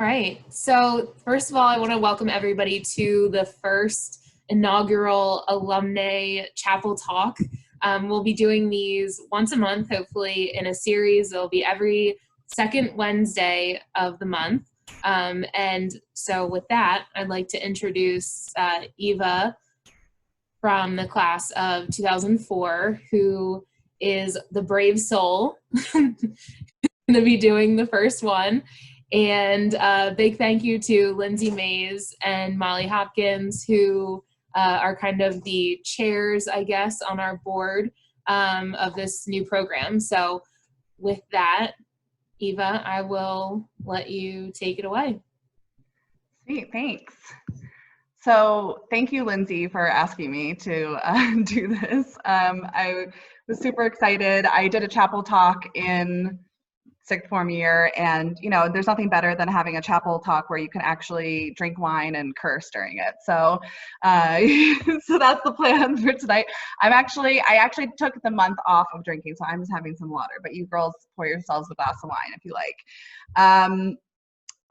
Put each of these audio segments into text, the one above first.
All right. So first of all, I want to welcome everybody to the first inaugural Alumnae Chapel Talk. We'll be doing these once a month, hopefully in a series. It'll be every second Wednesday of the month. And so with that, I'd like to introduce Eva from the class of 2004, who is the brave soul going to be doing the first one. And a big thank you to Lindsay Mays and Molly Hopkins, who are kind of the chairs, I guess, on our board of this new program. So with that, Eva, I will let you take it away. Sweet, thanks. So thank you, Lindsay, for asking me to do this. I was super excited. I did a chapel talk in sixth form year, and there's nothing better than having a chapel talk where you can actually drink wine and curse during it. So so that's the plan for tonight. I actually took the month off of drinking, so I'm just having some water, but you girls pour yourselves a glass of wine if you like.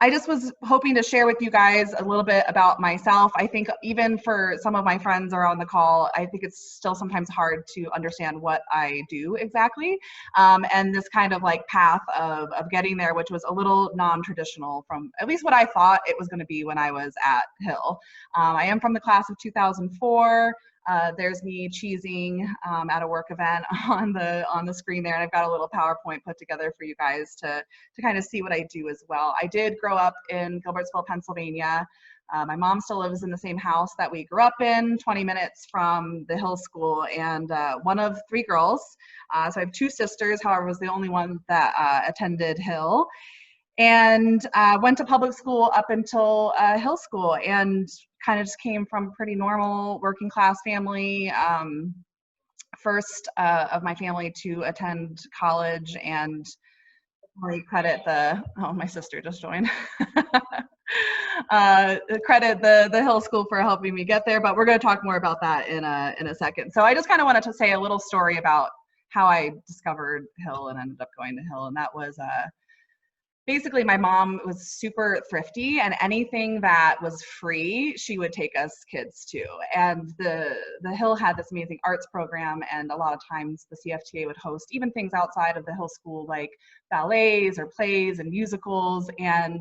I just was hoping to share with you guys a little bit about myself. I think even for some of my friends are on the call, I think it's still sometimes hard to understand what I do exactly. And this kind of like path of getting there, which was a little non-traditional from at least what I thought it was going to be when I was at Hill. I am from the class of 2004. There's me cheesing at a work event on the screen there, and I've got a little PowerPoint put together for you guys to kind of see what I do as well. I did grow up in Gilbertsville, Pennsylvania. My mom still lives in the same house that we grew up in, 20 minutes from the Hill School, and one of three girls. So I have two sisters, however, I was the only one that attended Hill. And went to public school up until Hill School, and kind of just came from pretty normal working class family. First of my family to attend college, and really credit my sister just joined. Credit the Hill School for helping me get there, but we're going to talk more about that in a second. So I just kind of wanted to say a little story about how I discovered Hill and ended up going to Hill, and that was basically, my mom was super thrifty, and anything that was free, she would take us kids to. And the Hill had this amazing arts program, and a lot of times the CFTA would host even things outside of the Hill School, like ballets or plays and musicals. And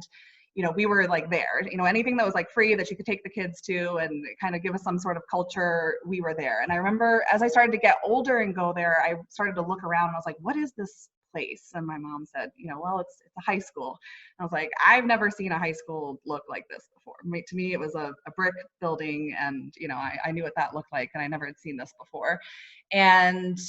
we were like there. Anything that was like free that you could take the kids to and kind of give us some sort of culture, we were there. And I remember as I started to get older and go there, I started to look around and I was like, what is this place? And my mom said, well, it's a high school. And I was like, I've never seen a high school look like this before. To me, it was a brick building, and I knew what that looked like, and I never had seen this before. And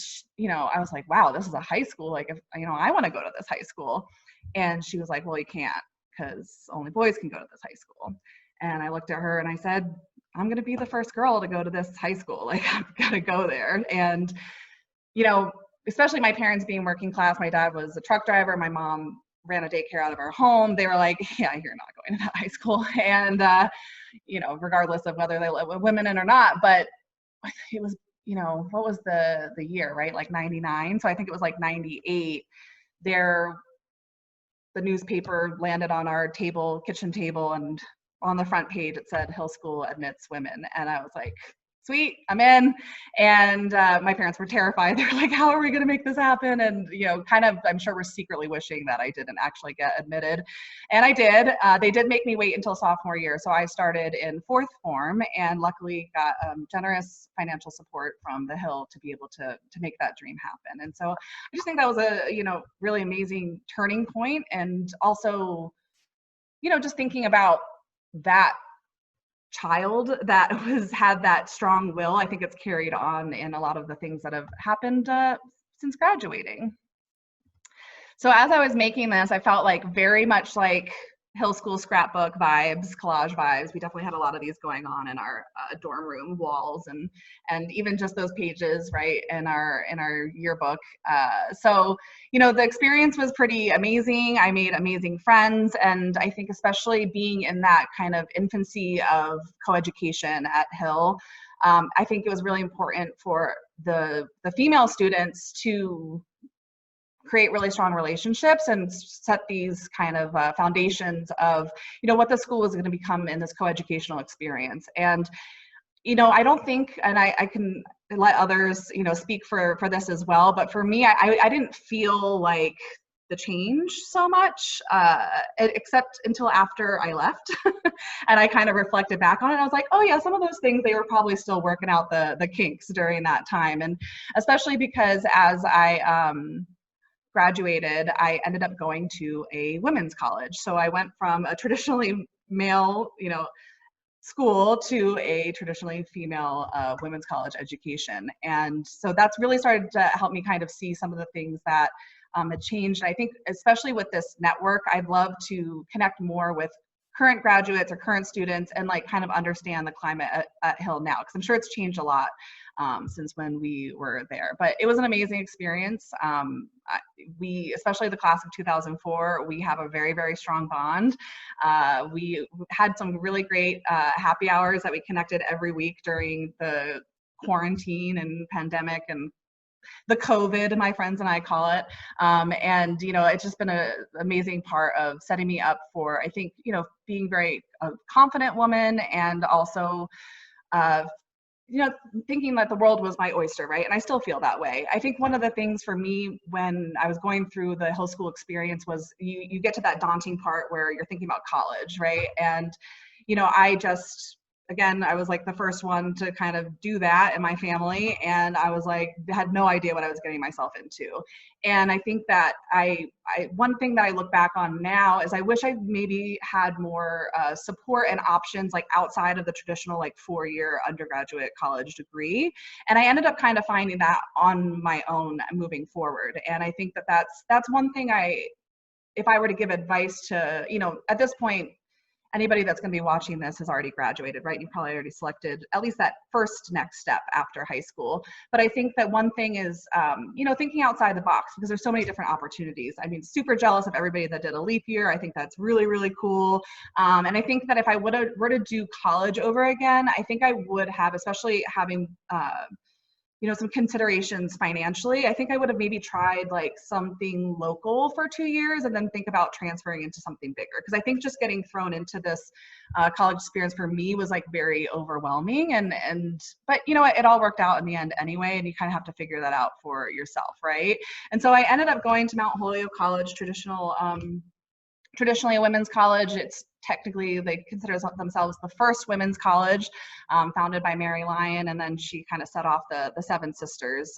I was like, wow, this is a high school. Like, if I want to go to this high school. And she was like, well, you can't, because only boys can go to this high school. And I looked at her and I said, I'm going to be the first girl to go to this high school. Like, I've got to go there. And especially my parents being working class, my dad was a truck driver, my mom ran a daycare out of our home. They were like, yeah, you're not going to that high school. And, regardless of whether they let women in or not, but it was, what was the year, right? Like 99. So I think it was like 98 there. The newspaper landed on our kitchen table, and on the front page it said Hill School admits women. And I was like, sweet, I'm in. And my parents were terrified. They're like, how are we going to make this happen? And kind of, I'm sure we're secretly wishing that I didn't actually get admitted. And I did. They did make me wait until sophomore year, so I started in fourth form, and luckily got generous financial support from the Hill to be able to make that dream happen. And so I just think that was a really amazing turning point. And also just thinking about that child that had that strong will, I think it's carried on in a lot of the things that have happened since graduating. So as I was making this, I felt like very much like Hill School scrapbook vibes, collage vibes. We definitely had a lot of these going on in our dorm room walls, and even just those pages, right, in our yearbook. So the experience was pretty amazing. I made amazing friends, and I think especially being in that kind of infancy of coeducation at Hill, I think it was really important for the female students to create really strong relationships and set these kind of foundations of, you know, what the school is going to become in this coeducational experience. And, you know, I don't think, and I can let others, you know, speak for this as well, but for me, I didn't feel like the change so much, except until after I left. And I kind of reflected back on it. I was like, oh yeah, some of those things, they were probably still working out the kinks during that time. And especially because as I graduated, I ended up going to a women's college. So I went from a traditionally male, you know, school to a traditionally female women's college education. And so that's really started to help me kind of see some of the things that had changed. And I think especially with this network, I'd love to connect more with current graduates or current students and like kind of understand the climate at Hill now, because I'm sure it's changed a lot since when we were there. But it was an amazing experience. We, especially the class of 2004, we have a very, very strong bond. We had some really great happy hours that we connected every week during the quarantine and pandemic and the COVID, my friends and I call it. And, you know, it's just been an amazing part of setting me up for, I think, you know, being very confident woman, and also, you know, thinking that the world was my oyster, right? And I still feel that way. I think one of the things for me when I was going through the Hill School experience was you get to that daunting part where you're thinking about college, right? And, you know, again, I was like the first one to kind of do that in my family. And I was like, had no idea what I was getting myself into. And I think that one thing that I look back on now is I wish I maybe had more support and options like outside of the traditional like 4-year undergraduate college degree. And I ended up kind of finding that on my own moving forward. And I think that that's one thing if I were to give advice to, you know, at this point, anybody that's going to be watching this has already graduated, right? You probably already selected at least that first next step after high school. But I think that one thing is, you know, thinking outside the box, because there's so many different opportunities. I mean, super jealous of everybody that did a leap year. I think that's really, really cool. And I think that if I were to do college over again, I think I would have, especially having, you know, some considerations financially. I think I would have maybe tried like something local for 2 years and then think about transferring into something bigger. Because I think just getting thrown into this college experience for me was like very overwhelming. But you know, it all worked out in the end anyway, and you kind of have to figure that out for yourself, right? And so I ended up going to Mount Holyoke College, traditionally a women's college. It's technically, they consider themselves the first women's college, founded by Mary Lyon, and then she kind of set off the Seven Sisters,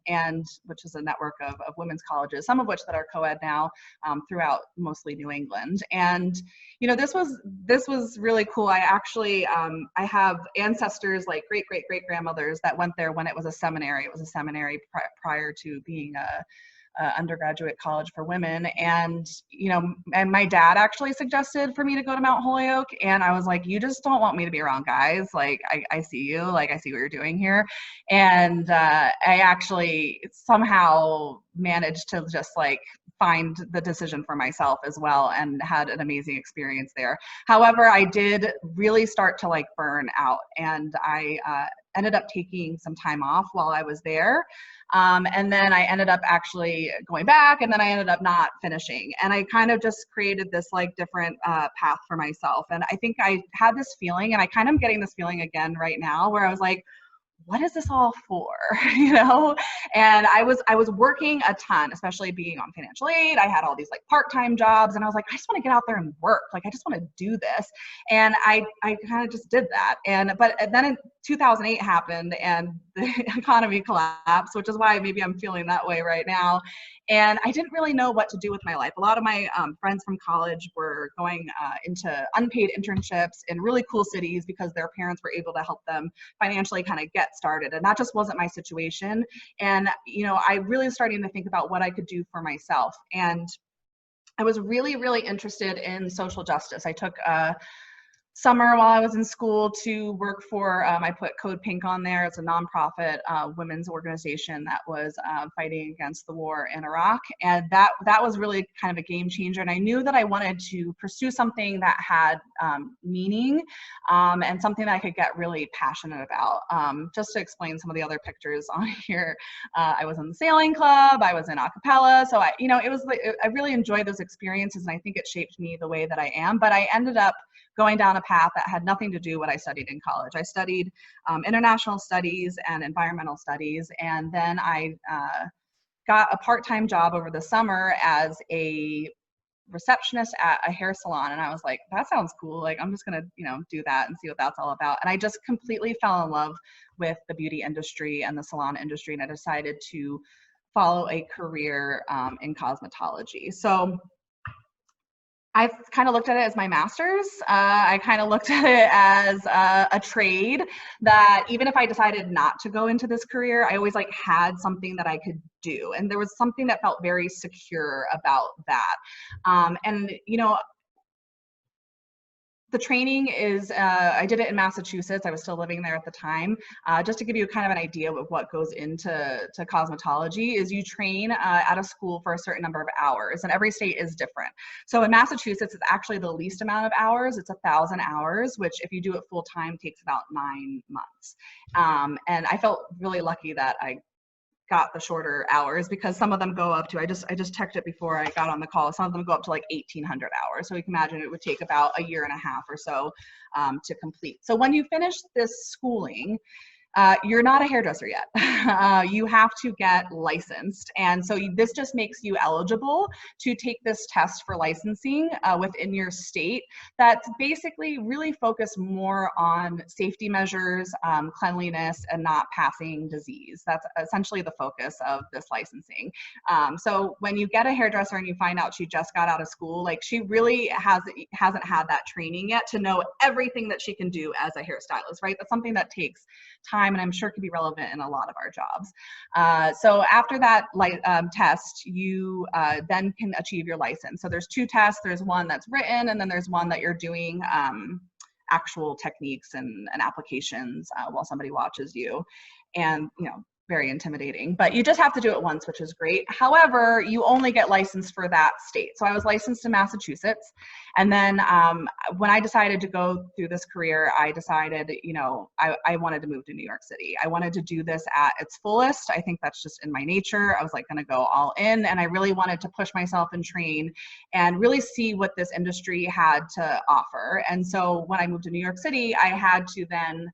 and which is a network of women's colleges, some of which that are co-ed now, throughout mostly New England. And you know, this was really cool. I actually I have ancestors, like great grandmothers that went there when it was a seminary. It was a seminary prior to being a undergraduate college for women. And, you know, and my dad actually suggested for me to go to Mount Holyoke. And I was like, you just don't want me to be around guys. Like, I see you, like, I see what you're doing here. And I actually somehow managed to just like find the decision for myself as well, and had an amazing experience there. However, I did really start to like burn out, and I ended up taking some time off while I was there. And then I ended up actually going back, and then I ended up not finishing. And I kind of just created this like different path for myself. And I think I had this feeling, and I kind of am getting this feeling again right now, where I was like, what is this all for? You know? And I was working a ton, especially being on financial aid. I had all these like part-time jobs, and I was like, I just want to get out there and work. Like, I just want to do this. And I kind of just did that. But then in 2008 happened, and the economy collapsed, which is why maybe I'm feeling that way right now. And I didn't really know what to do with my life. A lot of my friends from college were going into unpaid internships in really cool cities because their parents were able to help them financially kind of get started. And that just wasn't my situation. And, you know, I really started to think about what I could do for myself. And I was really, really interested in social justice. I took summer while I was in school to work for, I put Code Pink on there. It's a nonprofit women's organization that was fighting against the war in Iraq. And that was really kind of a game changer. And I knew that I wanted to pursue something that had meaning and something that I could get really passionate about. Just to explain some of the other pictures on here, I was in the sailing club, I was in a cappella. So I really enjoyed those experiences, and I think it shaped me the way that I am. But I ended up going down a path that had nothing to do with what I studied in college. I studied international studies and environmental studies, and then I got a part-time job over the summer as a receptionist at a hair salon. And I was like, that sounds cool. Like, I'm just gonna, do that and see what that's all about. And I just completely fell in love with the beauty industry and the salon industry, and I decided to follow a career in cosmetology. So I kind of looked at it as my master's. I kind of looked at it as a trade that even if I decided not to go into this career, I always had something that I could do. And there was something that felt very secure about that. The training is, I did it in Massachusetts. I was still living there at the time. Just to give you kind of an idea of what goes into cosmetology is you train at a school for a certain number of hours, and every state is different. So in Massachusetts, it's actually the least amount of hours. It's 1,000 hours, which if you do it full time takes about 9 months. And I felt really lucky that I got the shorter hours, because some of them go up to, I just checked it before I got on the call, some of them go up to 1,800 hours. So you can imagine it would take about a year and a half or so to complete. So when you finish this schooling, you're not a hairdresser yet. You have to get licensed. And so this just makes you eligible to take this test for licensing within your state that's basically really focused more on safety measures, cleanliness, and not passing disease. That's essentially the focus of this licensing. So when you get a hairdresser and you find out she just got out of school, she really hasn't had that training yet to know everything that she can do as a hairstylist, right? That's something that takes time, and I'm sure can be relevant in a lot of our jobs. So after that test, you then can achieve your license. So there's 2 tests. There's one that's written, and then there's one that you're doing actual techniques and applications while somebody watches you. And, very intimidating, but you just have to do it once, which is great. However, you only get licensed for that state. So I was licensed in Massachusetts. And then when I decided to go through this career, I decided, I wanted to move to New York City. I wanted to do this at its fullest. I think that's just in my nature. I was going to go all in, and I really wanted to push myself and train and really see what this industry had to offer. And so when I moved to New York City, I had to then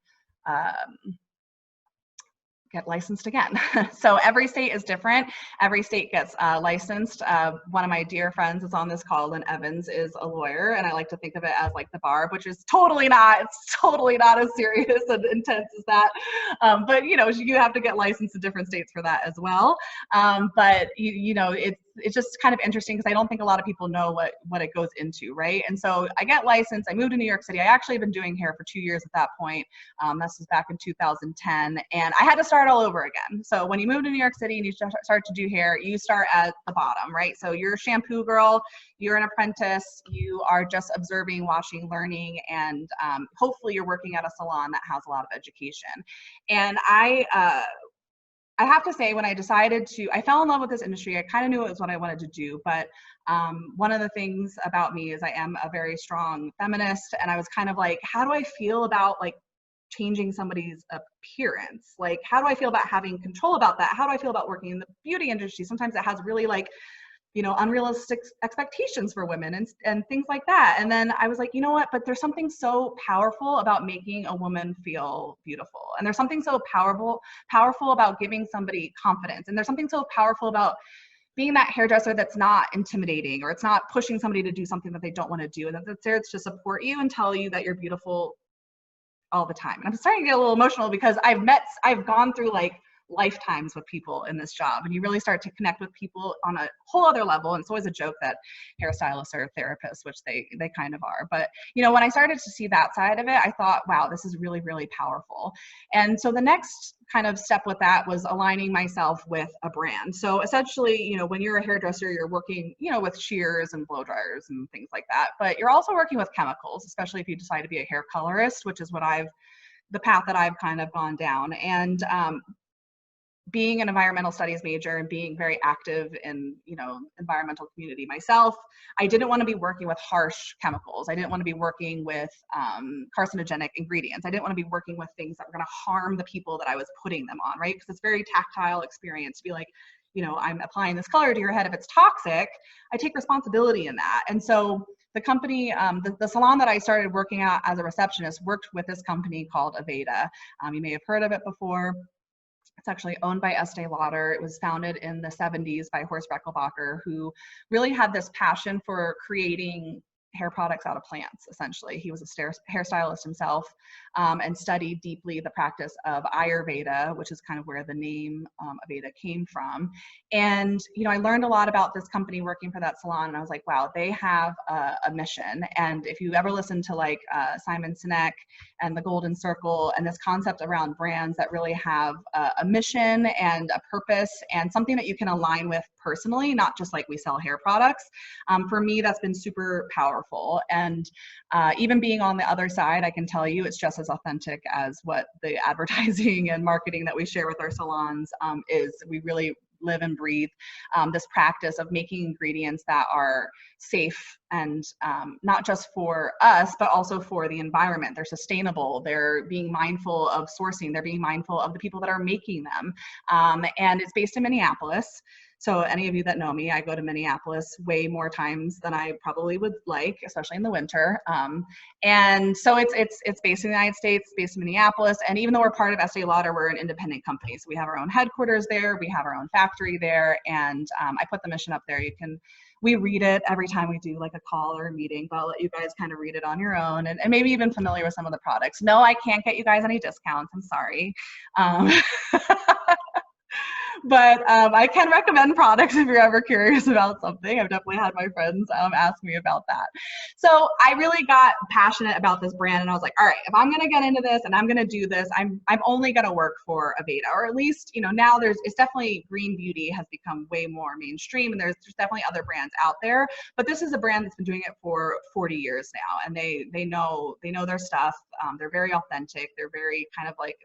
get licensed again. So every state is different. Every state gets licensed. One of my dear friends is on this call, and Evans is a lawyer, and I like to think of it as the bar, which is totally not. It's totally not as serious and intense as that. But you have to get licensed in different states for that as well. But it's just kind of interesting because I don't think a lot of people know what it goes into, right? And so I get licensed. I moved to New York City. I actually have been doing hair for 2 years at that point. This was back in 2010, and I had to start all over again. So when you move to New York City and you start to do hair, you start at the bottom, right? So you're a shampoo girl, you're an apprentice, you are just observing, watching, learning, and hopefully you're working at a salon that has a lot of education. And I have to say, when I decided I fell in love with this industry. I kind of knew it was what I wanted to do, but one of the things about me is I am a very strong feminist, and I was kind of how do I feel about changing somebody's appearance? How do I feel about having control about that? How do I feel about working in the beauty industry? Sometimes it has really unrealistic expectations for women and things like that. And then I was you know what, but there's something so powerful about making a woman feel beautiful. And there's something so powerful about giving somebody confidence. And there's something so powerful about being that hairdresser that's not intimidating, or it's not pushing somebody to do something that they don't want to do. And that's there to support you and tell you that you're beautiful all the time. And I'm starting to get a little emotional because I've gone through lifetimes with people in this job, and you really start to connect with people on a whole other level. And it's always a joke that hairstylists are therapists, which they kind of are. But you know, when I started to see that side of it, I thought, wow, this is really, really powerful. And so the next kind of step with that was aligning myself with a brand. So essentially, you know, when you're a hairdresser, you're working, you know, with shears and blow dryers and things like that, but you're also working with chemicals, especially if you decide to be a hair colorist, which is the path that I've kind of gone down. And being an environmental studies major and being very active in, you know, environmental community myself, I didn't want to be working with harsh chemicals. I didn't want to be working with carcinogenic ingredients. I didn't want to be working with things that were going to harm the people that I was putting them on, right? Because it's very tactile experience to be like, you know, I'm applying this color to your head. If it's toxic, I take responsibility in that. And so the company, the salon that I started working at as a receptionist worked with this company called Aveda. You may have heard of it before. It's actually owned by Estée Lauder. It was founded in the 70s by Horst Rechelbacher, who really had this passion for creating hair products out of plants, essentially. He was a hairstylist himself, and studied deeply the practice of Ayurveda, which is kind of where the name Aveda came from. And, you know, I learned a lot about this company working for that salon, and I was like, wow, they have a mission. And if you ever listen to like Simon Sinek and the Golden Circle and this concept around brands that really have a mission and a purpose and something that you can align with personally, not just like we sell hair products, for me, that's been super powerful. And even being on the other side, I can tell you it's just as authentic as what the advertising and marketing that we share with our salons is. We really live and breathe this practice of making ingredients that are safe and not just for us, but also for the environment. They're sustainable. They're being mindful of sourcing. They're being mindful of the people that are making them. And it's based in Minneapolis. So any of you that know me, I go to Minneapolis way more times than I probably would like, especially in the winter. And so it's based in the United States, based in Minneapolis. And even though we're part of Estée Lauder, we're an independent company. So we have our own headquarters there. We have our own factory there. And I put the mission up there. We read it every time we do like a call or a meeting, but I'll let you guys kind of read it on your own and maybe even familiar with some of the products. No, I can't get you guys any discounts. I'm sorry. But I can recommend products if you're ever curious about something. I've definitely had my friends ask me about that. So I really got passionate about this brand, and I was like, all right, if I'm going to get into this and I'm going to do this, I'm only going to work for Aveda, or at least, you know, now it's definitely green beauty has become way more mainstream, and there's definitely other brands out there, but this is a brand that's been doing it for 40 years now, and they know their stuff. They're very authentic. They're very kind of like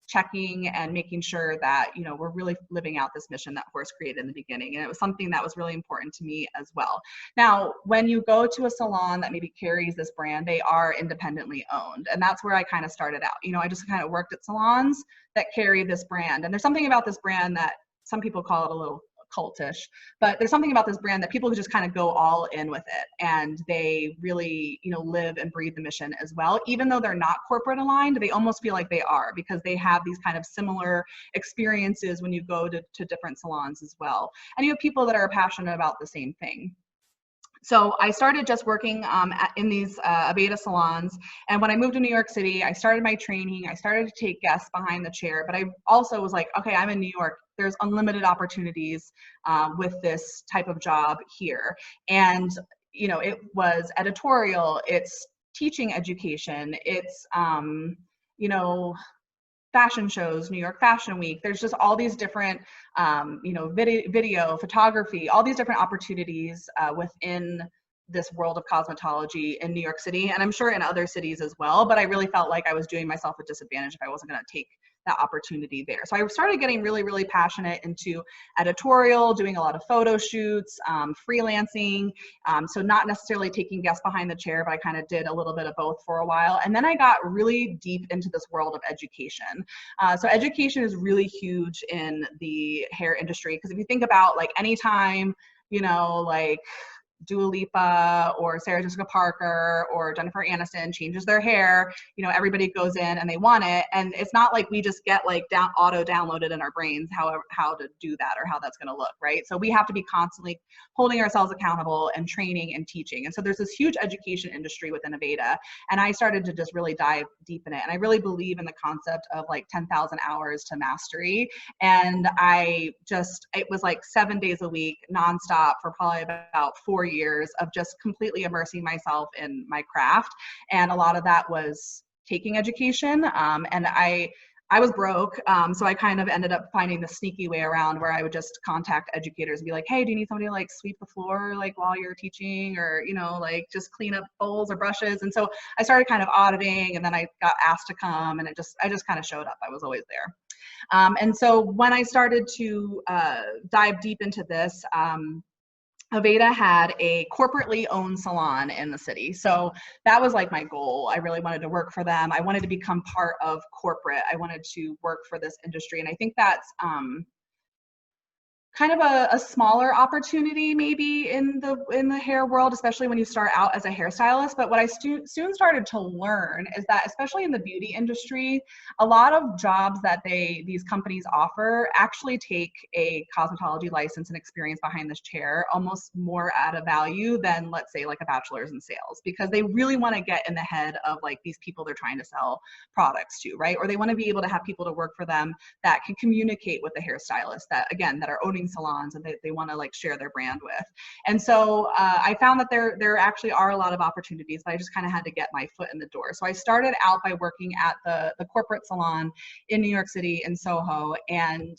checking and making sure that, you know, we're really living out this mission that Horst created in the beginning. And it was something that was really important to me as well. Now, when you go to a salon that maybe carries this brand, they are independently owned. And that's where I kind of started out. You know, I just kind of worked at salons that carry this brand. And there's something about this brand that some people call it a little cultish, but there's something about this brand that people just kind of go all in with it, and they really, you know, live and breathe the mission as well. Even though they're not corporate aligned, they almost feel like they are, because they have these kind of similar experiences when you go to different salons as well. And you have people that are passionate about the same thing. So I started just working in these Aveda salons. And when I moved to New York City, I started my training. I started to take guests behind the chair, but I also was like, okay, I'm in New York. There's unlimited opportunities with this type of job here. And, you know, it was editorial, it's teaching education, it's, you know, fashion shows, New York Fashion Week. There's just all these different, you know, video, photography, all these different opportunities within this world of cosmetology in New York City, and I'm sure in other cities as well. But I really felt like I was doing myself a disadvantage if I wasn't going to take that opportunity there. So I started getting really, really passionate into editorial, doing a lot of photo shoots, freelancing. So not necessarily taking guests behind the chair, but I kind of did a little bit of both for a while. And then I got really deep into this world of education. So education is really huge in the hair industry, because if you think about like anytime, you know, like Dua Lipa or Sarah Jessica Parker or Jennifer Aniston changes their hair, you know, everybody goes in and they want it. And it's not like we just get like auto downloaded in our brains how to do that or how that's going to look, right? So we have to be constantly holding ourselves accountable and training and teaching. And so there's this huge education industry within Aveda. And I started to just really dive deep in it. And I really believe in the concept of like 10,000 hours to mastery. And it was like 7 days a week, nonstop for probably about 4 years of just completely immersing myself in my craft. And a lot of that was taking education. And I was broke, so I kind of ended up finding the sneaky way around where I would just contact educators and be like, hey, do you need somebody to like sweep the floor like while you're teaching, or, you know, like just clean up bowls or brushes? And so I started kind of auditing, and then I got asked to come, and I just kind of showed up. I was always there. And so when I started to dive deep into this, Aveda had a corporately owned salon in the city. So that was like my goal. I really wanted to work for them. I wanted to become part of corporate. I wanted to work for this industry. And I think that's kind of a smaller opportunity maybe in the hair world, especially when you start out as a hairstylist. But what I soon started to learn is that, especially in the beauty industry, a lot of jobs that these companies offer actually take a cosmetology license and experience behind this chair almost more at a value than, let's say, like a bachelor's in sales, because they really want to get in the head of like these people they're trying to sell products to, right? Or they want to be able to have people to work for them that can communicate with the hairstylists that are owning salons and they want to like share their brand with. And so I found that there actually are a lot of opportunities, but I just kind of had to get my foot in the door. So I started out by working at the corporate salon in New York City in Soho, and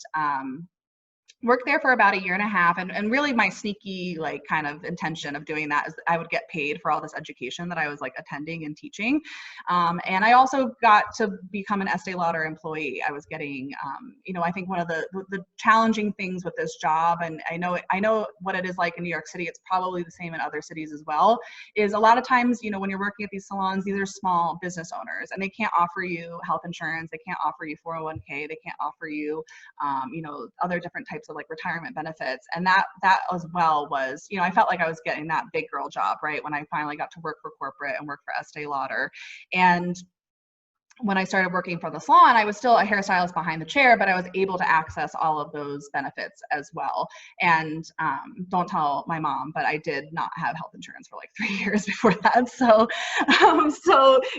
worked there for about 1.5 years. And really my sneaky like kind of intention of doing that is I would get paid for all this education that I was like attending and teaching. And I also got to become an Estée Lauder employee. I was getting, you know, I think one of the challenging things with this job, and I know what it is like in New York City, it's probably the same in other cities as well, is a lot of times, you know, when you're working at these salons, these are small business owners and they can't offer you health insurance. They can't offer you 401k. They can't offer you, you know, other different types of like retirement benefits. And that as well was, you know, I felt like I was getting that big girl job, right? When I finally got to work for corporate and work for Estée Lauder. And when I started working for the salon, I was still a hairstylist behind the chair, but I was able to access all of those benefits as well. And don't tell my mom, but I did not have health insurance for like 3 years before that. So,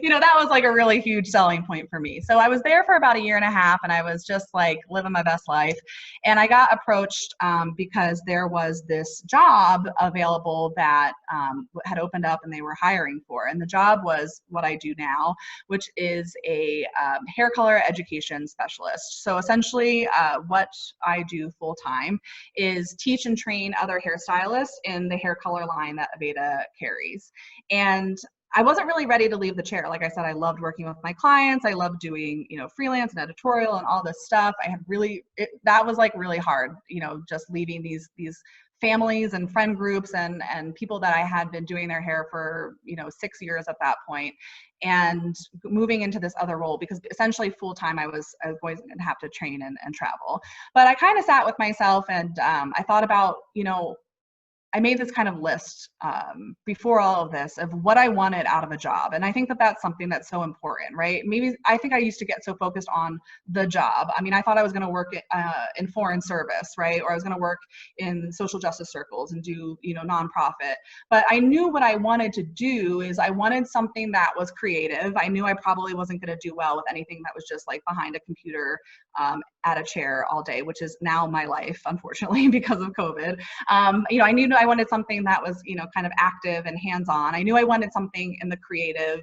you know, that was like a really huge selling point for me. So I was there for about 1.5 years, and I was just like living my best life. And I got approached because there was this job available that had opened up and they were hiring for. And the job was what I do now, which is a hair color education specialist. So essentially what I do full time is teach and train other hairstylists in the hair color line that Aveda carries. And I wasn't really ready to leave the chair. Like I said, I loved working with my clients. I loved doing, you know, freelance and editorial and all this stuff. That was like really hard, you know, just leaving these families and friend groups and people that I had been doing their hair for, you know, 6 years at that point, and moving into this other role, because essentially full time I was always going to have to train and travel. But I kind of sat with myself and I thought about, you know, I made this kind of list before all of this of what I wanted out of a job. And I think that that's something that's so important, right? I think I used to get so focused on the job. I mean, I thought I was going to work in foreign service, right? Or I was going to work in social justice circles and do, you know, nonprofit. But I knew what I wanted to do is I wanted something that was creative. I knew I probably wasn't going to do well with anything that was just like behind a computer at a chair all day, which is now my life, unfortunately, because of COVID. You know, I knew I wanted something that was, you know, kind of active and hands-on. I knew I wanted something in the creative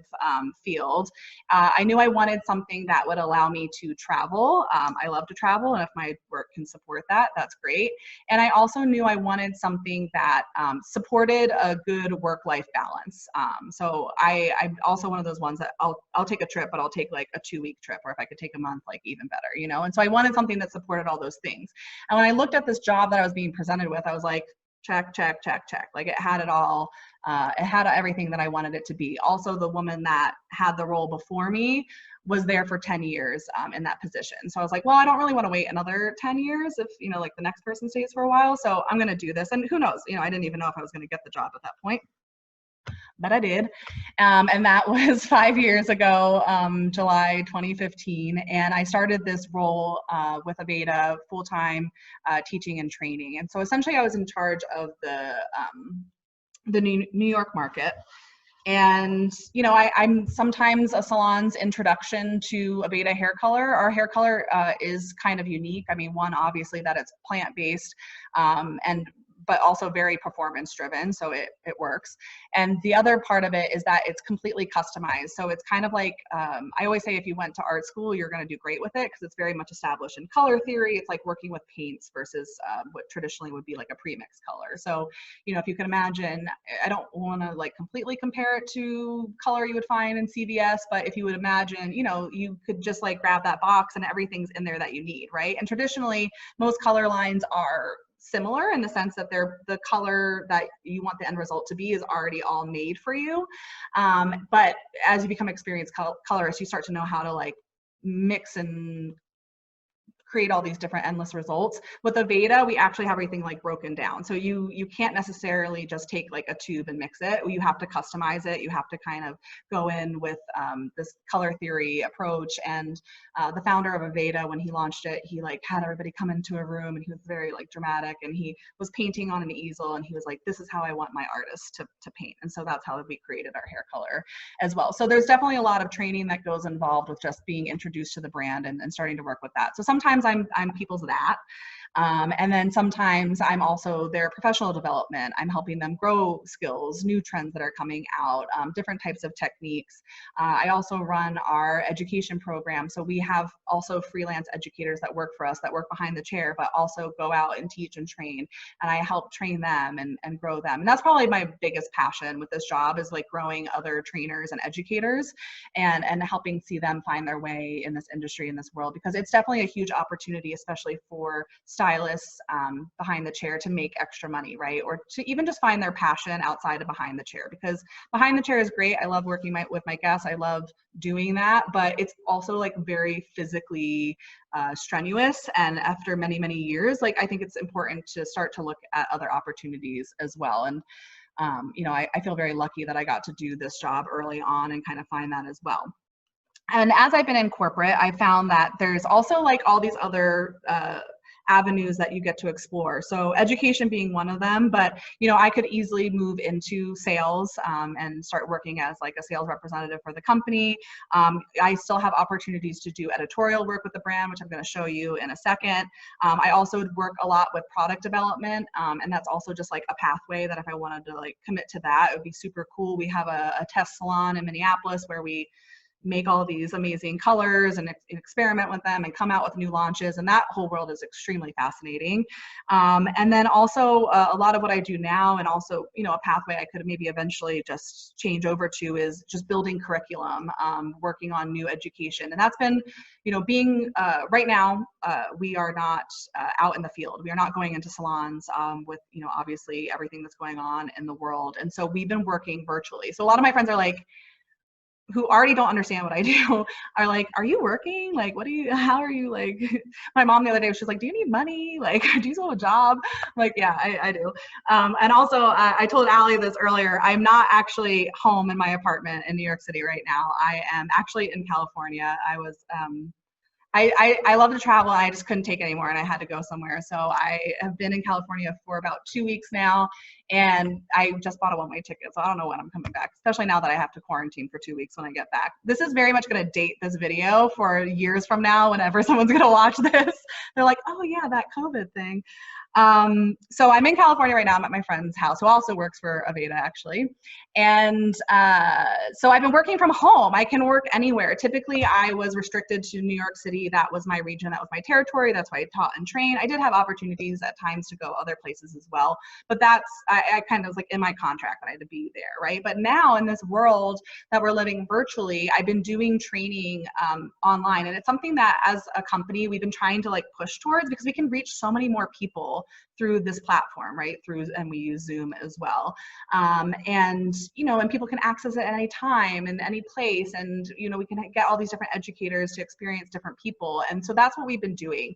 field. I knew I wanted something that would allow me to travel. I love to travel, and if my work can support that, that's great. And I also knew I wanted something that supported a good work-life balance. So I'm also one of those ones that I'll take a trip, but I'll take like a 2-week trip, or if I could take a month, like even better, you know? And so I wanted something that supported all those things. And when I looked at this job that I was being presented with, I was like, check, check, check, check. Like it had it all. It had everything that I wanted it to be. Also, the woman that had the role before me was there for 10 years in that position. So I was like, well, I don't really want to wait another 10 years if, you know, like the next person stays for a while. So I'm going to do this. And who knows, you know, I didn't even know if I was going to get the job at that point, but I did. And that was 5 years ago, July 2015. And I started this role with Aveda full-time teaching and training. And so essentially I was in charge of the New York market. And, you know, I'm sometimes a salon's introduction to Aveda hair color. Our hair color is kind of unique. I mean, one, obviously that it's plant-based, but also very performance driven, so it works. And the other part of it is that it's completely customized. So it's kind of like, I always say if you went to art school, you're gonna do great with it because it's very much established in color theory. It's like working with paints versus what traditionally would be like a pre-mixed color. So, you know, if you can imagine, I don't wanna like completely compare it to color you would find in CVS, but if you would imagine, you know, you could just like grab that box and everything's in there that you need, right? And traditionally, most color lines are similar in the sense that they're the color that you want the end result to be is already all made for you. But as you become experienced colorist, you start to know how to like mix and create all these different endless results. With Aveda, we actually have everything like broken down. So you can't necessarily just take like a tube and mix it. You have to customize it. You have to kind of go in with this color theory approach. And the founder of Aveda, when he launched it, he like had everybody come into a room and he was very like dramatic and he was painting on an easel and he was like, this is how I want my artists to paint. And so that's how we created our hair color as well. So there's definitely a lot of training that goes involved with just being introduced to the brand and starting to work with that. So sometimes I'm people's that. And then sometimes I'm also their professional development. I'm helping them grow skills, new trends that are coming out, different types of techniques. I also run our education program. So we have also freelance educators that work for us, that work behind the chair, but also go out and teach and train. And I help train them and grow them. And that's probably my biggest passion with this job is like growing other trainers and educators and helping see them find their way in this industry, in this world, because it's definitely a huge opportunity, especially for stylists behind the chair to make extra money, right? Or to even just find their passion outside of behind the chair, because behind the chair is great. I love working with my guests. I love doing that, but it's also like very physically strenuous. And after many, many years, like I think it's important to start to look at other opportunities as well. And you know, I feel very lucky that I got to do this job early on and kind of find that as well. And as I've been in corporate, I found that there's also like all these other avenues that you get to explore. So education being one of them, but you know, I could easily move into sales and start working as like a sales representative for the company. I still have opportunities to do editorial work with the brand, which I'm going to show you in a second. I also would work a lot with product development, and that's also just like a pathway that if I wanted to like commit to that, it would be super cool. We have a test salon in Minneapolis where we make all these amazing colors and experiment with them and come out with new launches. And that whole world is extremely fascinating. And then also a lot of what I do now, and also, you know, a pathway I could maybe eventually just change over to is just building curriculum, working on new education. And that's been, you know, being right now, we are not out in the field. We are not going into salons with, you know, obviously everything that's going on in the world. And so we've been working virtually. So a lot of my friends are like, who already don't understand what I do are like, are you working? Like, how are you like, my mom the other day, she was like, do you need money? Like, do you still have a job? I'm like, yeah, I do. And also I told Allie this earlier, I'm not actually home in my apartment in New York City right now. I am actually in California. I was, I love to travel. I just couldn't take it anymore and I had to go somewhere. So I have been in California for about 2 weeks now, and I just bought a one-way ticket. So I don't know when I'm coming back, especially now that I have to quarantine for 2 weeks when I get back. This is very much going to date this video for years from now. Whenever someone's going to watch this, they're like, oh yeah, that COVID thing. So I'm in California right now. I'm at my friend's house, who also works for Aveda actually. And so I've been working from home. I can work anywhere. Typically I was restricted to New York City. That was my region. That was my territory. That's why I taught and trained. I did have opportunities at times to go other places as well, but that's, I kind of was like in my contract that I had to be there, right? But now in this world that we're living virtually, I've been doing training online, and it's something that as a company we've been trying to like push towards, because we can reach so many more people people through this platform, right? And we use Zoom as well. And, you know, and people can access it at any time and any place. And, you know, we can get all these different educators to experience different people. And so that's what we've been doing.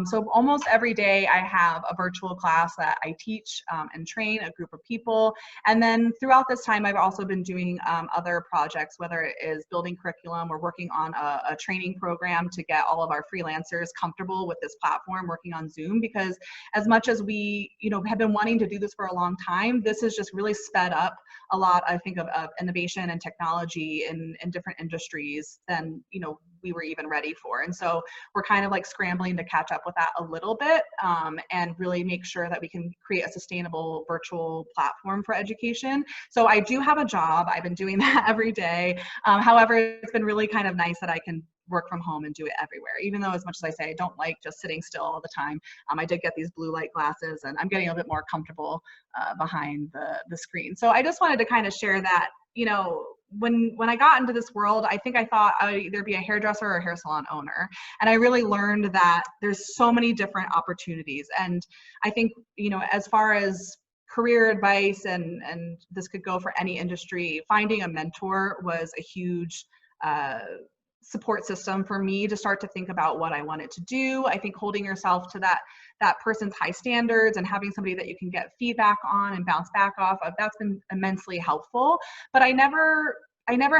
So almost every day I have a virtual class that I teach and train a group of people. And then throughout this time, I've also been doing other projects, whether it is building curriculum or working on a training program to get all of our freelancers comfortable with this platform, working on Zoom, because as much as we, you know, have been wanting to do this for a long time, this has just really sped up a lot, I think, of innovation and technology in different industries than, you know, we were even ready for. And so we're kind of like scrambling to catch up with that a little bit and really make sure that we can create a sustainable virtual platform for education. So I do have a job. I've been doing that every day. However, it's been really kind of nice that I can work from home and do it everywhere, even though as much as I say I don't like just sitting still all the time. I did get these blue light glasses and I'm getting a bit more comfortable behind the screen. So I just wanted to kind of share that, you know, when I got into this world, I think I thought I would either be a hairdresser or a hair salon owner. And I really learned that there's so many different opportunities. And I think, you know, as far as career advice, and this could go for any industry, finding a mentor was a huge support system for me to start to think about what I wanted to do. I think holding yourself to that person's high standards and having somebody that you can get feedback on and bounce back off of, that's been immensely helpful. But I never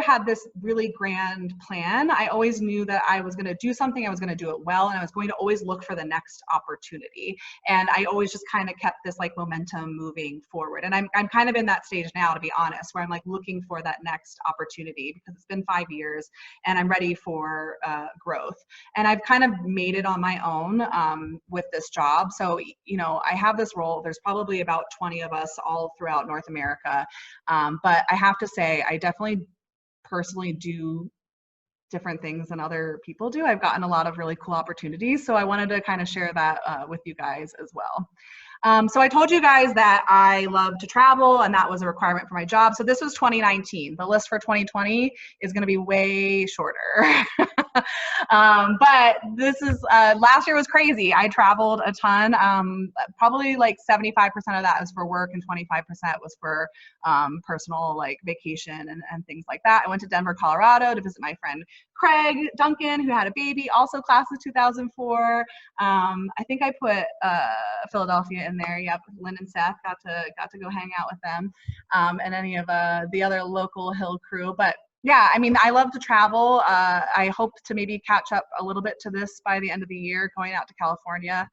had this really grand plan. I always knew that I was going to do something, I was going to do it well, and I was going to always look for the next opportunity. And I always just kind of kept this like momentum moving forward. And I'm kind of in that stage now, to be honest, where I'm like looking for that next opportunity, because it's been 5 years and I'm ready for growth. And I've kind of made it on my own with this job. So, you know, I have this role. There's probably about 20 of us all throughout North America. But I have to say, I definitely personally do different things than other people do. I've gotten a lot of really cool opportunities. So I wanted to kind of share that with you guys as well. So I told you guys that I love to travel, and that was a requirement for my job. So this was 2019. The list for 2020 is going to be way shorter. But this is, last year was crazy. I traveled a ton. Probably like 75% of that was for work and 25% was for personal, like vacation and things like that. I went to Denver, Colorado to visit my friend Craig Duncan, who had a baby, also class of 2004. I think I put Philadelphia in there. Yep, Lynn and Seth got to go hang out with them, and any of the other local Hill crew. But yeah, I mean, I love to travel. I hope to maybe catch up a little bit to this by the end of the year. Going out to California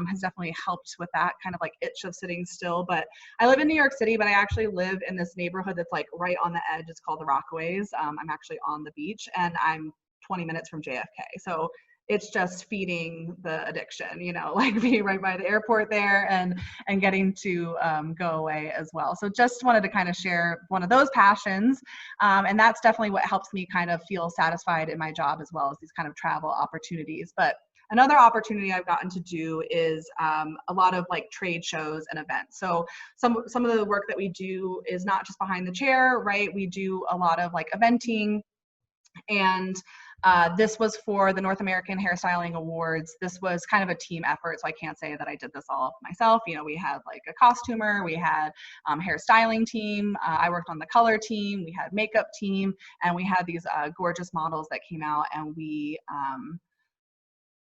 has definitely helped with that kind of like itch of sitting still. But I live in New York City, but I actually live in this neighborhood that's like right on the edge. It's called the Rockaways. I'm actually on the beach, and I'm 20 minutes from JFK. So it's just feeding the addiction, you know, like being right by the airport there and getting to go away as well. So just wanted to kind of share one of those passions. And that's definitely what helps me kind of feel satisfied in my job, as well as these kind of travel opportunities. But another opportunity I've gotten to do is a lot of like trade shows and events. So some of the work that we do is not just behind the chair, right? We do a lot of like eventing. And this was for the North American Hairstyling Awards. This was kind of a team effort, so I can't say that I did this all myself. You know, we had like a costumer, we had hairstyling team, I worked on the color team, we had makeup team, and we had these gorgeous models that came out, and we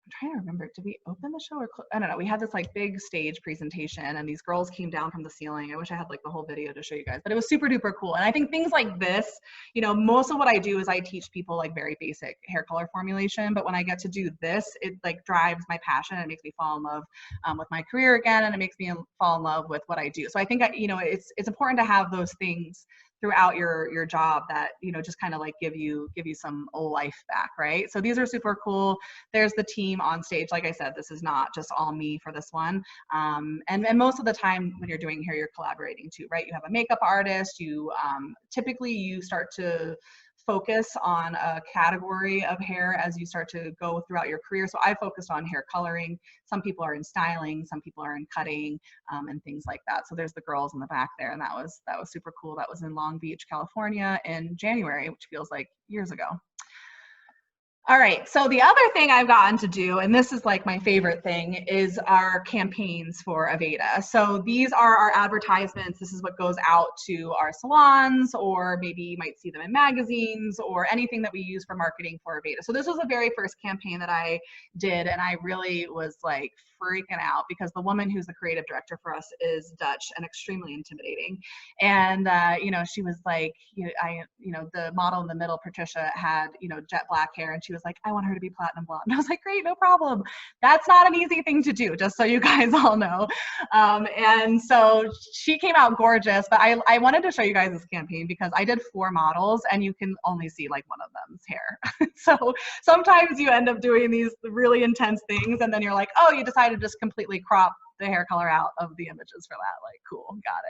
I'm trying to remember, did we open the show or I don't know. We had this like big stage presentation, and these girls came down from the ceiling. I wish I had like the whole video to show you guys, but it was super duper cool. And I think things like this, you know, most of what I do is I teach people like very basic hair color formulation, but when I get to do this, it like drives my passion. It makes me fall in love with my career again, and it makes me fall in love with what I do. So I think, you know, it's important to have those things throughout your job that, you know, just kind of like give you some life back, right? So these are super cool. There's the team on stage. Like I said, this is not just all me for this one. And most of the time when you're doing hair, you're collaborating too, right? You have a makeup artist. You typically you start to focus on a category of hair as you start to go throughout your career. So I focused on hair coloring. Some people are in styling, some people are in cutting, and things like that. So there's the girls in the back there, and that was super cool. That was in Long Beach, California in January, which feels like years ago. All right. So the other thing I've gotten to do, and this is like my favorite thing, is our campaigns for Aveda. So these are our advertisements. This is what goes out to our salons, or maybe you might see them in magazines, or anything that we use for marketing for Aveda. So this was the very first campaign that I did, and I really was like freaking out because the woman who's the creative director for us is Dutch and extremely intimidating. And you know, she was like, the model in the middle, Patricia, had, jet black hair, and she was like, I want her to be platinum blonde. And I was like, great, no problem. That's not an easy thing to do, just so you guys all know. And so she came out gorgeous, but I wanted to show you guys this campaign because I did 4 models and you can only see like one of them's hair. So sometimes you end up doing these really intense things and then you're like, oh, you decided to just completely crop the hair color out of the images for that. Like, cool, got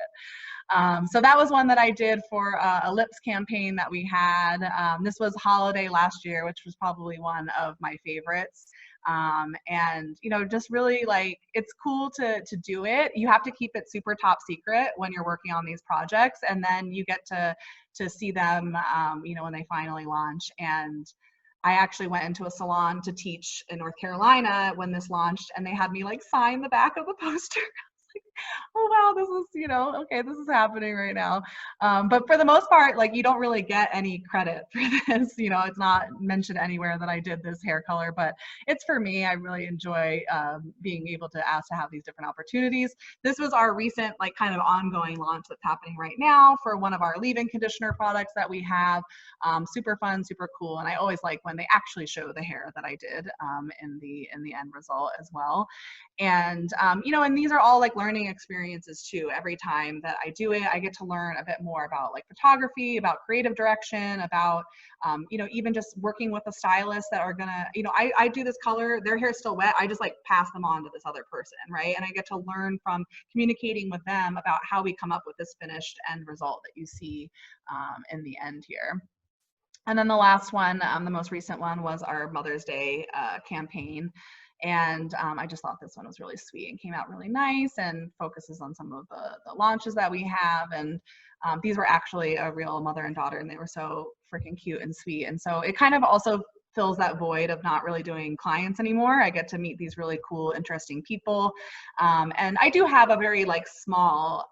it. So that was one that I did for a lips campaign that we had. This was holiday last year, which was probably one of my favorites. And just really like, it's cool to do it. You have to keep it super top secret when you're working on these projects, and then you get to see them, when they finally launch. And I actually went into a salon to teach in North Carolina when this launched, and they had me like sign the back of the poster. Oh wow, this is, okay, this is happening right now. But for the most part, like, you don't really get any credit for this. It's not mentioned anywhere that I did this hair color, but it's for me. I really enjoy being able to ask to have these different opportunities. This was our recent, like, kind of ongoing launch that's happening right now for one of our leave-in conditioner products that we have. Super fun, super cool. And I always like when they actually show the hair that I did in the end result as well. And, and these are all like learning experiences too. Every time that I do it, I get to learn a bit more about like photography, about creative direction, about, even just working with a stylist that are gonna, I do this color, their hair's still wet, I just like pass them on to this other person, right? And I get to learn from communicating with them about how we come up with this finished end result that you see in the end here. And then the last one, the most recent one, was our Mother's Day campaign. And I just thought this one was really sweet and came out really nice and focuses on some of the launches that we have. And these were actually a real mother and daughter, and they were so freaking cute and sweet. And so it kind of also fills that void of not really doing clients anymore. I get to meet these really cool, interesting people. And I do have a very like small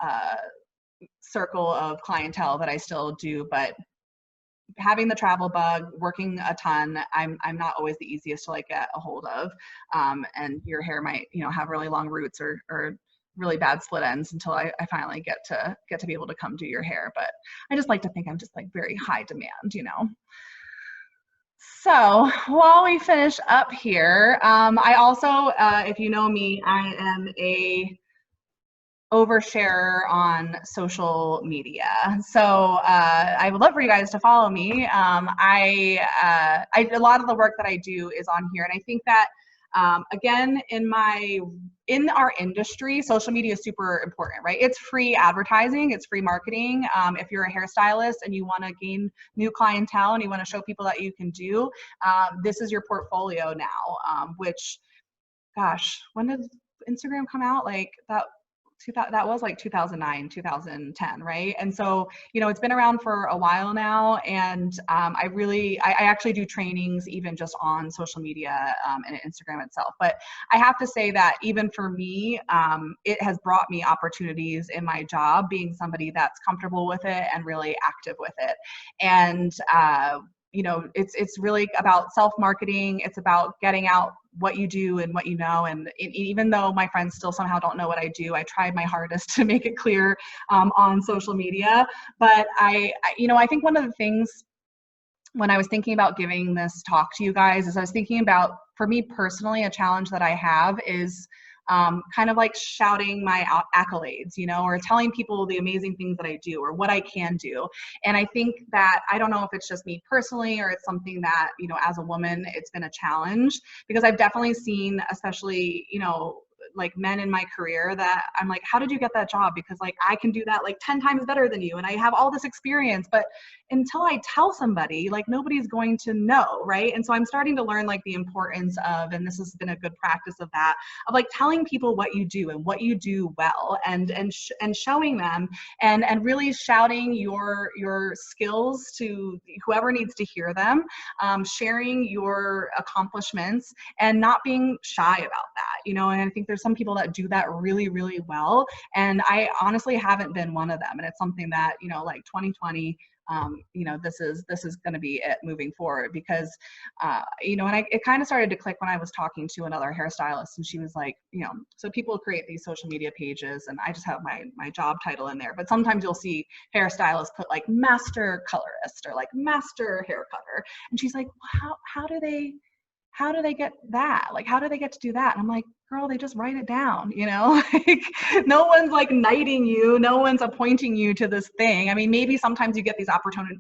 circle of clientele that I still do, but having the travel bug, working a ton, I'm not always the easiest to like get a hold of. And your hair might, have really long roots or really bad split ends until I finally get to be able to come do your hair. But I just like to think I'm just like very high demand, So while we finish up here, I also, if you know me, I am a overshare on social media. So I would love for you guys to follow me. I a lot of the work that I do is on here, and I think that again, in our industry, social media is super important, right? It's free advertising, it's free marketing. If you're a hairstylist and you want to gain new clientele and you want to show people that you can do, this is your portfolio now. Which, gosh, when did Instagram come out? Like that was like 2009, 2010, right? And so, it's been around for a while now. And I actually do trainings even just on social media and Instagram itself. But I have to say that even for me, it has brought me opportunities in my job, being somebody that's comfortable with it and really active with it. And, it's really about self-marketing. It's about getting out what you do and what you know. And even though my friends still somehow don't know what I do, I tried my hardest to make it clear on social media. But I think one of the things when I was thinking about giving this talk to you guys is I was thinking about, for me personally, a challenge that I have is kind of like shouting my accolades, or telling people the amazing things that I do or what I can do. And I think that, I don't know if it's just me personally or it's something that, as a woman, it's been a challenge, because I've definitely seen, especially, like men in my career, that I'm like, how did you get that job? Because like I can do that like 10 times better than you, and I have all this experience. But until I tell somebody, like nobody's going to know, right? And so I'm starting to learn like the importance of, and this has been a good practice of that, of like telling people what you do and what you do well, and showing them, and really shouting your skills to whoever needs to hear them, sharing your accomplishments and not being shy about that, you know. And I think there's some people that do that really, really well. And I honestly haven't been one of them. And it's something that, you know, like 2020, you know, this is going to be it moving forward, because, you know, and it kind of started to click when I was talking to another hairstylist, and she was like, you know, so people create these social media pages, and I just have my job title in there, but sometimes you'll see hairstylists put like master colorist or like master hair cutter, and she's like, how do they get that? Like, how do they get to do that? And I'm like, girl, they just write it down, you know. Like, no one's like knighting you, no one's appointing you to this thing. I mean, maybe sometimes you get these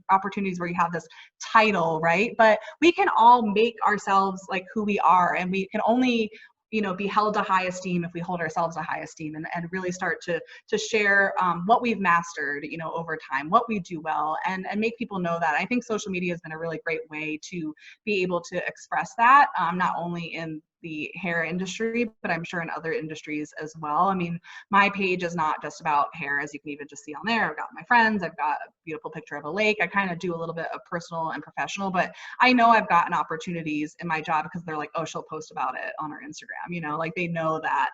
opportunities where you have this title, right? But we can all make ourselves like who we are, and we can only, you know, be held to high esteem if we hold ourselves to high esteem, and really start to share what we've mastered, you know, over time, what we do well, and make people know that. I think social media has been a really great way to be able to express that, not only in the hair industry, but I'm sure in other industries as well. I mean, my page is not just about hair, as you can even just see on there. I've got my friends, I've got a beautiful picture of a lake. I kind of do a little bit of personal and professional, but I know I've gotten opportunities in my job because they're like, oh, she'll post about it on her Instagram, you know, like they know that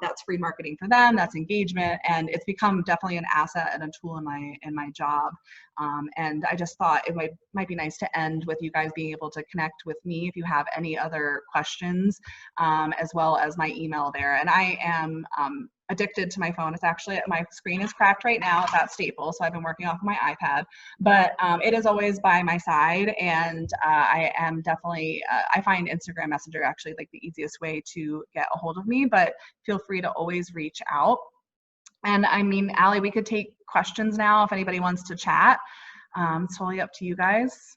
that's free marketing for them, that's engagement, and it's become definitely an asset and a tool in my job. And I just thought it might be nice to end with you guys being able to connect with me if you have any other questions, as well as my email there. And I am addicted to my phone. It's actually, my screen is cracked right now. It's at Staples, so I've been working off of my iPad, but it is always by my side. And I am definitely, I find Instagram Messenger actually like the easiest way to get a hold of me, but feel free to always reach out. And I mean, Allie, we could take questions now if anybody wants to chat. It's totally up to you guys.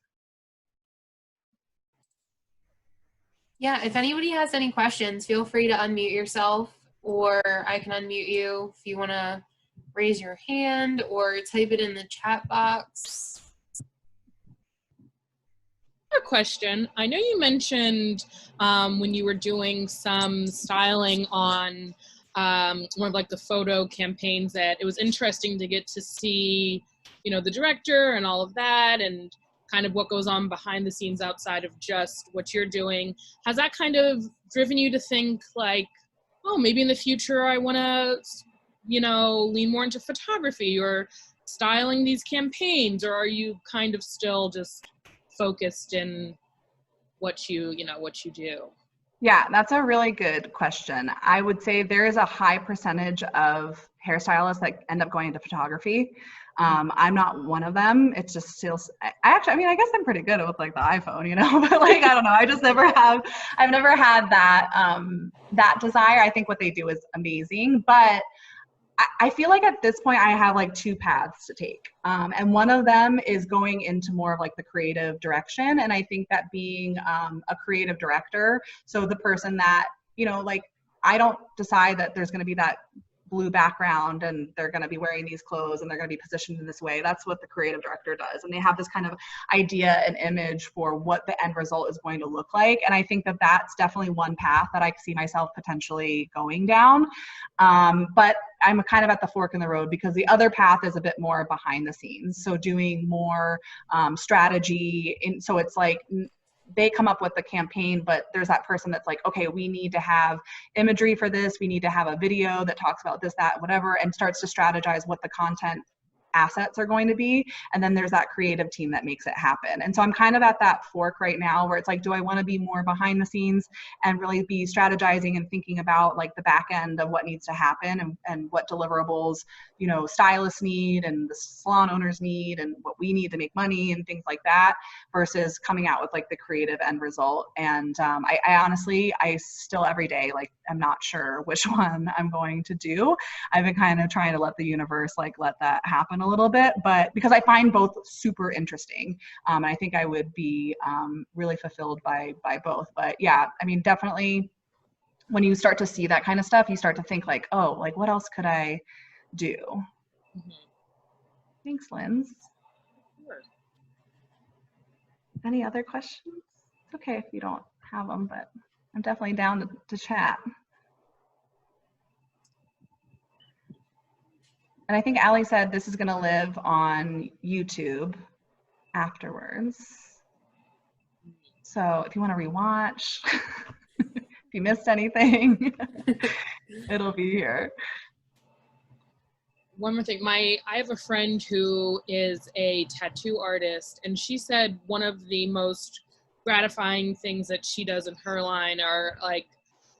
Yeah, if anybody has any questions, feel free to unmute yourself, or I can unmute you if you want to raise your hand or type it in the chat box. A question. I know you mentioned when you were doing some styling on one of like the photo campaigns that it was interesting to get to see, you know, the director and all of that, and kind of what goes on behind the scenes outside of just what you're doing. Has that kind of driven you to think like, oh, maybe in the future I want to, you know, lean more into photography or styling these campaigns? Or are you kind of still just focused in what you do? Yeah, that's a really good question. I would say there is a high percentage of hairstylists that end up going into photography. I'm not one of them. It's just still, I mean, I guess I'm pretty good with like the iPhone, you know, but like, I don't know. I've never had that, that desire. I think what they do is amazing, but I feel like at this point I have like two paths to take. And one of them is going into more of like the creative direction. And I think that being a creative director, so the person that, you know, like I don't decide that there's going to be that blue background and they're going to be wearing these clothes and they're going to be positioned in this way. That's what the creative director does. And they have this kind of idea and image for what the end result is going to look like. And I think that that's definitely one path that I see myself potentially going down. But I'm kind of at the fork in the road because the other path is a bit more behind the scenes. So doing more strategy. So it's like, they come up with the campaign, but there's that person that's like, okay, we need to have imagery for this. We need to have a video that talks about this, that, whatever, and starts to strategize what the content assets are going to be. And then there's that creative team that makes it happen. And so I'm kind of at that fork right now where it's like, do I want to be more behind the scenes and really be strategizing and thinking about like the back end of what needs to happen and what deliverables, you know, stylists need and the salon owners need and what we need to make money and things like that, versus coming out with like the creative end result. And I honestly, I still every day, like, I'm not sure which one I'm going to do. I've been kind of trying to let the universe like let that happen a little bit, but because I find both super interesting. And I think I would be really fulfilled by both. But yeah, I mean, definitely when you start to see that kind of stuff, you start to think like, oh, like what else could I do? Mm-hmm. Thanks, Linz. Sure. Any other questions? It's okay if you don't have them, but I'm definitely down to chat. And I think Allie said this is going to live on YouTube afterwards. So if you want to rewatch, if you missed anything, it'll be here. One more thing, I have a friend who is a tattoo artist, and she said one of the most gratifying things that she does in her line are like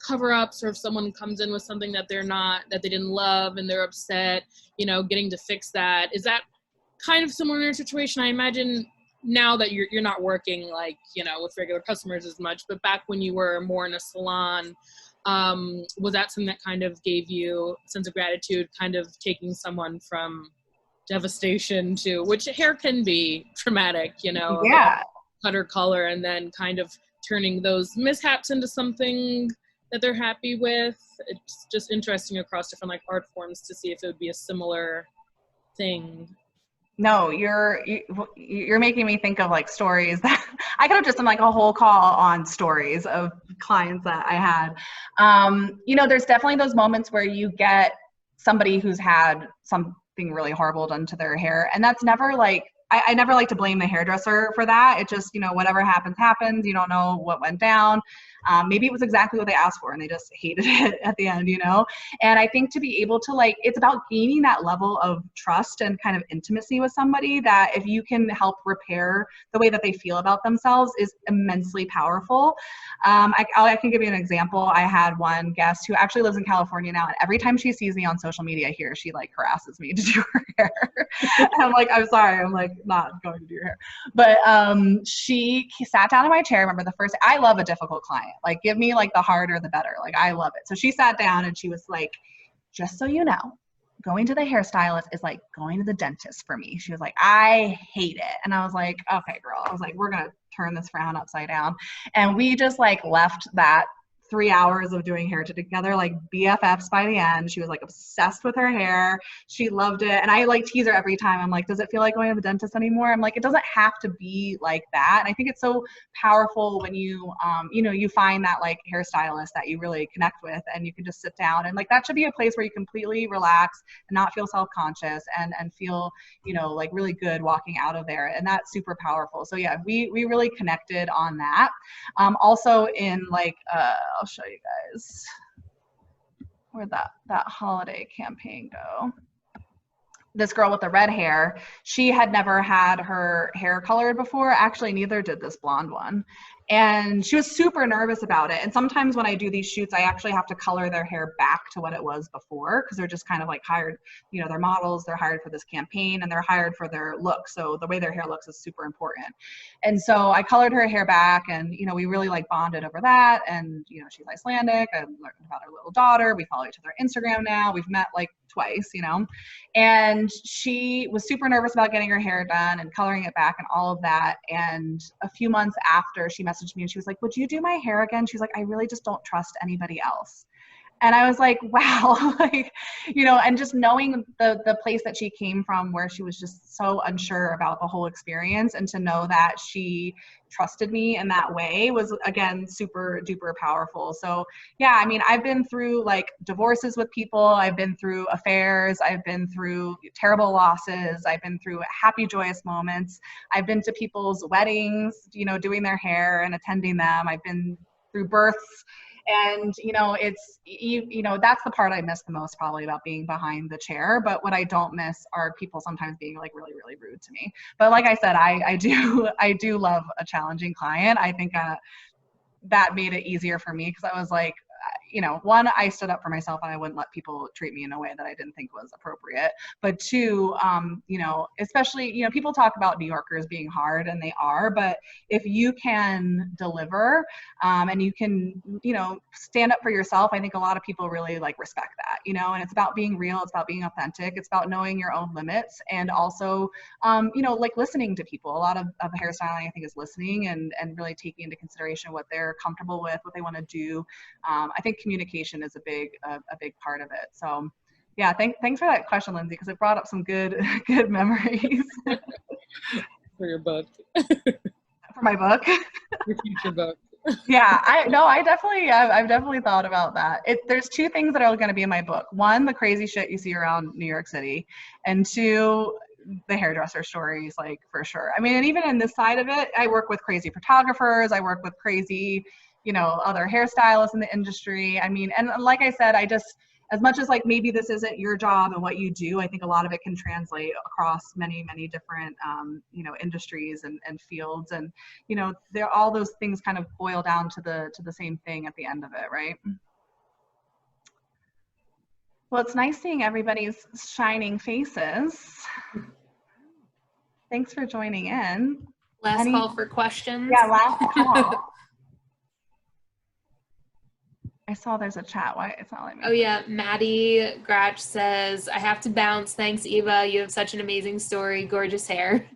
cover-ups, or if someone comes in with something that they didn't love and they're upset, you know, getting to fix that. Is that kind of similar situation? I imagine now that you're not working like, you know, with regular customers as much, but back when you were more in a salon, was that something that kind of gave you a sense of gratitude, kind of taking someone from devastation to, which hair can be traumatic, you know, Yeah. Cutter color, and then kind of turning those mishaps into something that they're happy with? It's just interesting across different like art forms to see if it would be a similar thing. No, you're making me think of like stories that I could have just done like a whole call on stories of clients that I had. You know, there's definitely those moments where you get somebody who's had something really horrible done to their hair, and that's never like, I never like to blame the hairdresser for that. It just, you know, whatever happens, happens. You don't know what went down. Maybe it was exactly what they asked for and they just hated it at the end, you know? And I think to be able to like, it's about gaining that level of trust and kind of intimacy with somebody that if you can help repair the way that they feel about themselves is immensely powerful. I can give you an example. I had one guest who actually lives in California now, and every time she sees me on social media here, she like harasses me to do her hair. And I'm like, I'm sorry, I'm like not going to do your hair. But she sat down in my chair. Remember I love a difficult client. Like, give me like the harder the better. Like, I love it. So she sat down and she was like, just so you know, going to the hairstylist is like going to the dentist for me. She was like, I hate it. And I was like, okay, girl. I was like, we're going to turn this frown upside down. And we just like left that 3 hours of doing hair together, like BFFs by the end. She was like obsessed with her hair. She loved it. And I like tease her every time. I'm like, does it feel like going to the dentist anymore? I'm like, it doesn't have to be like that. And I think it's so powerful when you, you know, you find that like hairstylist that you really connect with, and you can just sit down, and like that should be a place where you completely relax and not feel self-conscious and feel, you know, like really good walking out of there. And that's super powerful. So yeah, we really connected on that. Also in like, I'll show you guys where'd that holiday campaign go. This girl with the red hair, she had never had her hair colored before. Actually, neither did this blonde one. And she was super nervous about it. And sometimes when I do these shoots, I actually have to color their hair back to what it was before, because they're just kind of like hired, you know, they're models, they're hired for this campaign, and they're hired for their look. So the way their hair looks is super important. And so I colored her hair back, and, you know, we really like bonded over that. And, you know, she's Icelandic. I learned about her little daughter. We follow each other on Instagram now. We've met like twice, you know, and she was super nervous about getting her hair done and coloring it back and all of that. And a few months after, she messaged me and she was like, would you do my hair again? She was like, I really just don't trust anybody else. And I was like, wow, like, you know, and just knowing the place that she came from, where she was just so unsure about the whole experience, and to know that she trusted me in that way was, again, super duper powerful. So yeah, I mean, I've been through like divorces with people. I've been through affairs. I've been through terrible losses. I've been through happy, joyous moments. I've been to people's weddings, you know, doing their hair and attending them. I've been through births. And, you know, it's, you know, that's the part I miss the most probably about being behind the chair. But what I don't miss are people sometimes being like really, really rude to me. But like I said, I do love a challenging client. I think that made it easier for me, because I was like, you know, one, I stood up for myself and I wouldn't let people treat me in a way that I didn't think was appropriate. But two, you know, especially, you know, people talk about New Yorkers being hard, and they are, but if you can deliver and you can, you know, stand up for yourself, I think a lot of people really like respect that, you know. And it's about being real, it's about being authentic, it's about knowing your own limits, and also, you know, like listening to people. A lot of hairstyling, I think, is listening and really taking into consideration what they're comfortable with, what they want to do. I think communication is a big part of it. So yeah, thanks for that question, Lindsay, because it brought up some good memories. For your book. For my book. Your future book. Yeah, I've definitely thought about that. There's two things that are going to be in my book. One, the crazy shit you see around New York City, and two, the hairdresser stories, like, for sure. I mean, and even in this side of it, I work with crazy photographers. I work with crazy, other hairstylists in the industry. I mean, and like I said, as much as like maybe this isn't your job and what you do, I think a lot of it can translate across many, many different, industries and fields. And, all those things kind of boil down to the same thing at the end of it, right? Well, it's nice seeing everybody's shining faces. Thanks for joining in. Last call for questions. Yeah, last call. I saw there's a chat. Why it's not letting me. Oh yeah, Maddie Gratch says, I have to bounce. Thanks, Eva. You have such an amazing story. Gorgeous hair.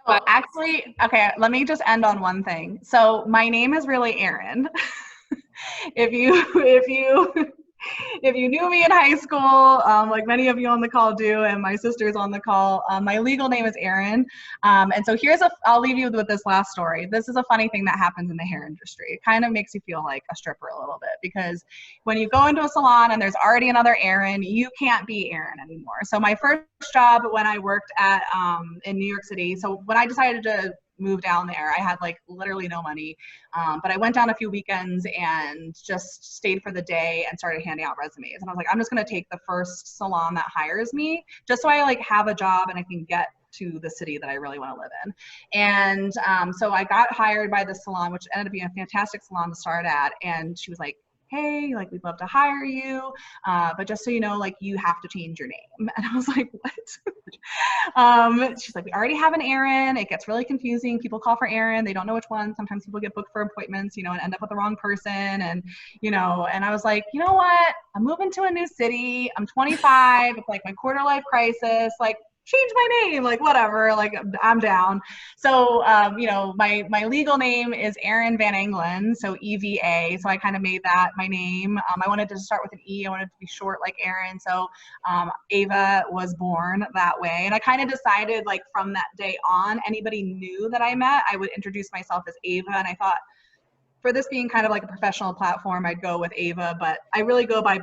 Oh, actually, okay, let me just end on one thing. So my name is really Erin. If you knew me in high school, like many of you on the call do, and my sister's on the call, my legal name is Erin. And so I'll leave you with this last story. This is a funny thing that happens in the hair industry. It kind of makes you feel like a stripper a little bit, because when you go into a salon and there's already another Erin, you can't be Erin anymore. So my first job when I worked in New York City, so when I decided to move down there, I had like literally no money, but I went down a few weekends and just stayed for the day and started handing out resumes. And I was like, I'm just going to take the first salon that hires me, just so I like have a job and I can get to the city that I really want to live in. And so I got hired by the salon, which ended up being a fantastic salon to start at. And she was like, hey, like, we'd love to hire you, but just so you know, like, you have to change your name. And I was like, what? She's like, we already have an Erin. It gets really confusing. People call for Erin. They don't know which one. Sometimes people get booked for appointments, and end up with the wrong person. And, and I was like, you know what? I'm moving to a new city. I'm 25. It's like my quarter life crisis. Like, change my name, like, whatever, like, I'm down. So, my legal name is Erin Van Anglen, so EVA. So I kind of made that my name. I wanted to start with an E. I wanted to be short like Erin. So Ava was born that way. And I kind of decided, like, from that day on, anybody new that I met, I would introduce myself as Ava. And I thought, for this being kind of like a professional platform, I'd go with Ava, but I really go by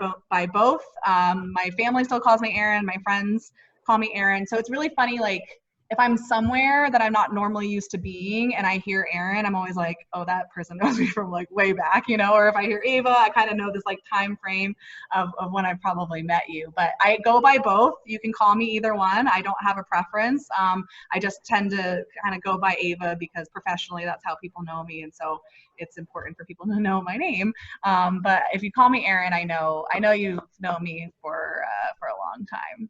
both. My family still calls me Erin. My friends call me Erin. So it's really funny, like, if I'm somewhere that I'm not normally used to being and I hear Erin, I'm always like, oh, that person knows me from like way back, or if I hear Ava, I kind of know this like time frame of when I probably met you. But I go by both. You can call me either one. I don't have a preference. I just tend to kind of go by Ava because professionally that's how people know me. And so it's important for people to know my name. But if you call me Erin, I know you've known me for a long time.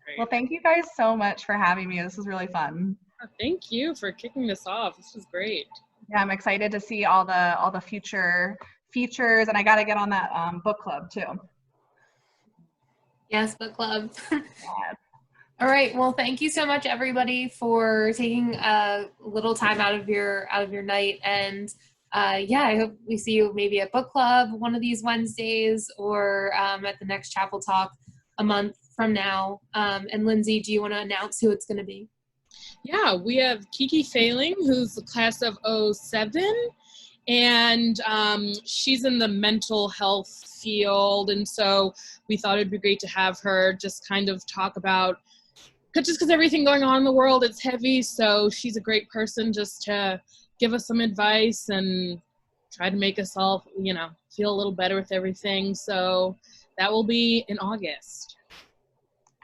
Great. Well, thank you guys so much for having me. This was really fun. Thank you for kicking this off. This was great. Yeah, I'm excited to see all the future features, and I got to get on that book club too. Yes, book club. Yes. All right. Well, thank you so much, everybody, for taking a little time out of your night. And yeah, I hope we see you maybe at book club one of these Wednesdays, or at the next chapel talk a month from now. And Lindsay, do you want to announce who it's going to be? Yeah, we have Kiki Failing, who's the class of 07, and she's in the mental health field, and so we thought it'd be great to have her just kind of talk about, just because everything going on in the world, it's heavy, so she's a great person just to give us some advice and try to make us all, feel a little better with everything. So that will be in August.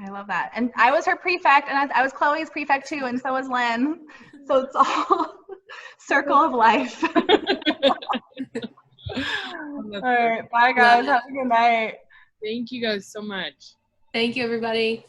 I love that. And I was her prefect, and I was Chloe's prefect too, and so was Lynn. So it's all circle of life. All right. Bye, guys. Have a good night. Thank you guys so much. Thank you, everybody.